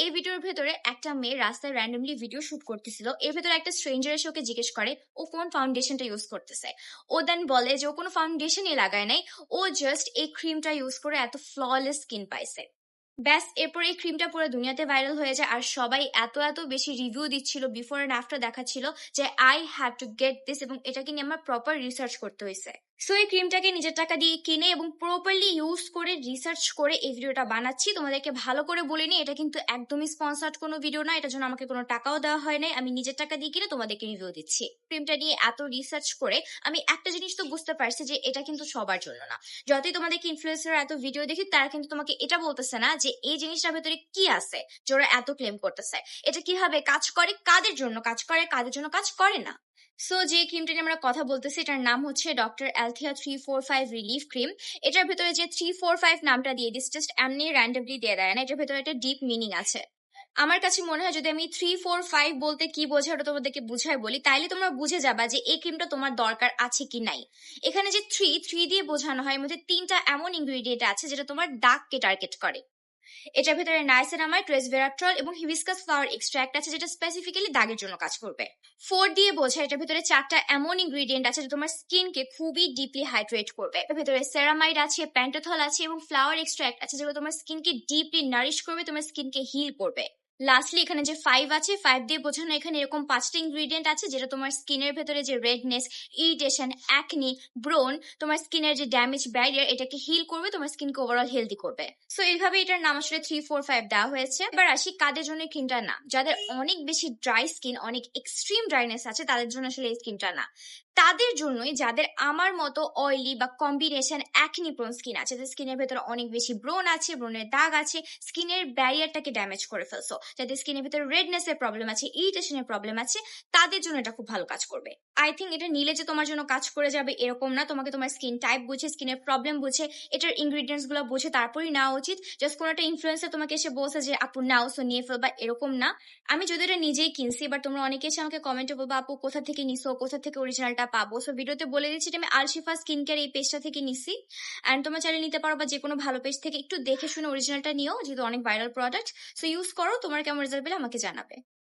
এই ভিডিওর ভেতরে একটা মেয়ে রাস্তায় র্যান্ডমলি ভিডিও শুট করতেছিল। এর ভেতরে একটা স্ট্রেঞ্জার এসে ওকে জিজ্ঞেস করে ও কোন ফাউন্ডেশনটা ইউজ করতেছে। ও দেন বলে যে ও কোনো ফাউন্ডেশনই লাগায় নাই, ও জাস্ট এই ক্রিমটা ইউজ করে এত ফ্ললেস স্কিন পাইছে। ব্যাস, এরপর এই ক্রিমটা পুরো দুনিয়াতে ভাইরাল হয়ে যায় আর সবাই এত এত বেশি রিভিউ দিচ্ছিল, বিফোর এন্ড আফটার দেখাচ্ছিল যে I have to get this, এবং এটাকে নিয়ে আমার প্রপার রিসার্চ করতে হয়েছে। সো এই ক্রিমটাকে নিজের টাকা দিয়ে কিনে এবং প্রপারলি ইউজ করে রিসার্চ করে এই ভিডিওটা বানাচ্ছি। তোমাদেরকে ভালো করে বলিনি, এটা কিন্তু একদমই স্পন্সার্ড কোনো ভিডিও না, এটার জন্য আমাকে কোনো টাকাও দেওয়া হয় নাই, আমি নিজের টাকা দিয়ে কিনে তোমাদেরকে রিভিউ দিচ্ছি। ক্রিমটা নিয়ে এত রিসার্চ করে আমি একটা জিনিস তো বুঝতে পারছি যে এটা কিন্তু সবার জন্য না। যতই তোমাদেরকে ইনফ্লুয়েন্সার এত ভিডিও দেখি, তারা কিন্তু তোমাকে এটা বলতেছে না যে এই জিনিসটার ভেতরে কি আছে যে ওরা এত ক্লেম করতেছে, এটা কিভাবে কাজ করে, কাদের জন্য কাজ করে, কাদের জন্য কাজ করে না। সো যে ক্রিমটা নিয়ে আমরা কথা বলতেছি এটার নাম হচ্ছে ডক্টর অ্যালথিয়া 345 রিলিফ ক্রিম। এটার ভেতরে যে 345 নামটা দিয়ে দিস জাস্ট এমনি র্যান্ডমলি দিয়ে দেয় না, এটার ভেতরে একটা ডিপ মিনিং আছে। আমার কাছে মনে হয় যদি আমি 345 বলতে কি বোঝায় ওটা তোমাদেরকে বুঝাই বলি, তাইলে তোমরা বুঝে যাবা যে এই ক্রিমটা তোমার দরকার আছে কি নাই। এখানে যে থ্রি দিয়ে বোঝানো হয়, এর মধ্যে 3টা এমন ইনগ্রেডিয়েন্ট আছে যেটা তোমার দাগকে টার্গেট করে। এটার ভেতরে নাইসিনামাইড, রেসভেরাট্রল এবং হিবিস্কাস ফ্লাওয়ার এক্সট্রাক্ট আছে যেটা স্পেসিফিক্যালি দাগের জন্য কাজ করবে। 4 দিয়ে বোঝায় এটার ভেতরে 4টা এমন ইনগ্রেডিয়েন্ট আছে যেটা তোমার স্কিনকে খুবই ডিপলি হাইড্রেট করবে। এর ভেতরে সেরামাইড আছে, প্যান্টোথল আছে এবং ফ্লাওয়ার এক্সট্রাক্ট আছে যেগুলো তোমার স্কিনকে ডিপলি নারিশ করবে, তোমার স্কিনকে হিল করবে। লাস্টলি এখানে যে 5 আছে, 5 দিয়ে বোঝানো এখানে এরকম 5টা ইনগ্রেডিয়েন্ট আছে যেটা তোমার স্কিনের ভেতরে যে রেডনেস, ইরিটেশন, অ্যাকনি, ব্রোন, তোমার স্কিনের যে ড্যামেজ ব্যারিয়ার, এটাকে হিল করবে, তোমার স্কিনকে ওভারঅল হেলদি করবে। সো এইভাবে এটার নাম আসলে 345 দেওয়া হয়েছে। এবার আসি কাদের জন্য এই ক্রিমটা না। যাদের অনেক বেশি ড্রাই স্কিন, অনেক এক্সট্রিম ড্রাইনেস আছে, তাদের জন্য আসলে এই স্কিনটা না। তাদের জন্যই যাদের আমার মতো অয়েলি বা কম্বিনেশন অ্যাকনি প্রোন স্কিন আছে, যাদের স্কিনের ভেতরে অনেক বেশি ব্রোন আছে, ব্রোনের দাগ আছে, স্কিনের ব্যারিয়ারটাকে ড্যামেজ করে ফেলছো, যাদের স্কিনের ভিতরে রেডনেস এর প্রবলেম আছে, ইরিটেশনের প্রবলেম আছে, তাদের জন্য এটা খুব ভালো কাজ করবে। আই থিঙ্ক এটা নিলে যে তোমার জন্য কাজ করে যাবে এরকম না, তোমাকে তোমার স্কিন টাইপ বুঝে, স্কিনের প্রবলেম বুঝে, এটার ইনগ্রিডিয়েন্টস গুলো বুঝে তারপরই নেওয়া উচিত। জাস্ট কোনো একটা ইনফ্লুয়েন্সার তোমাকে এসে বলছে যে আপু নাও সো নিয়ে ফেলবা, এরকম না। আমি যদি এটা নিজেই কিনছি, এবার তোমরা অনেকে এসে আমাকে কমেন্টে বলবো আপু কোথা থেকে নিছো, কোথা থেকে অরিজিনালটা পাবো। সো ভিডিওতে বলে দিচ্ছি এটা আমি আলশিফা স্কিন কেয়ার এই পেজটা থেকে নিছি, অ্যান্ড তোমরা চাইলে নিতে পারো বা যে কোনো ভালো পেজ থেকে একটু দেখে শুনে অরিজিনালটা নিও, যেহেতু অনেক ভাইরাল প্রোডাক্ট। সো ইউজ করো, তোমার কেমন রেজাল্ট পেলে আমাকে জানাবে।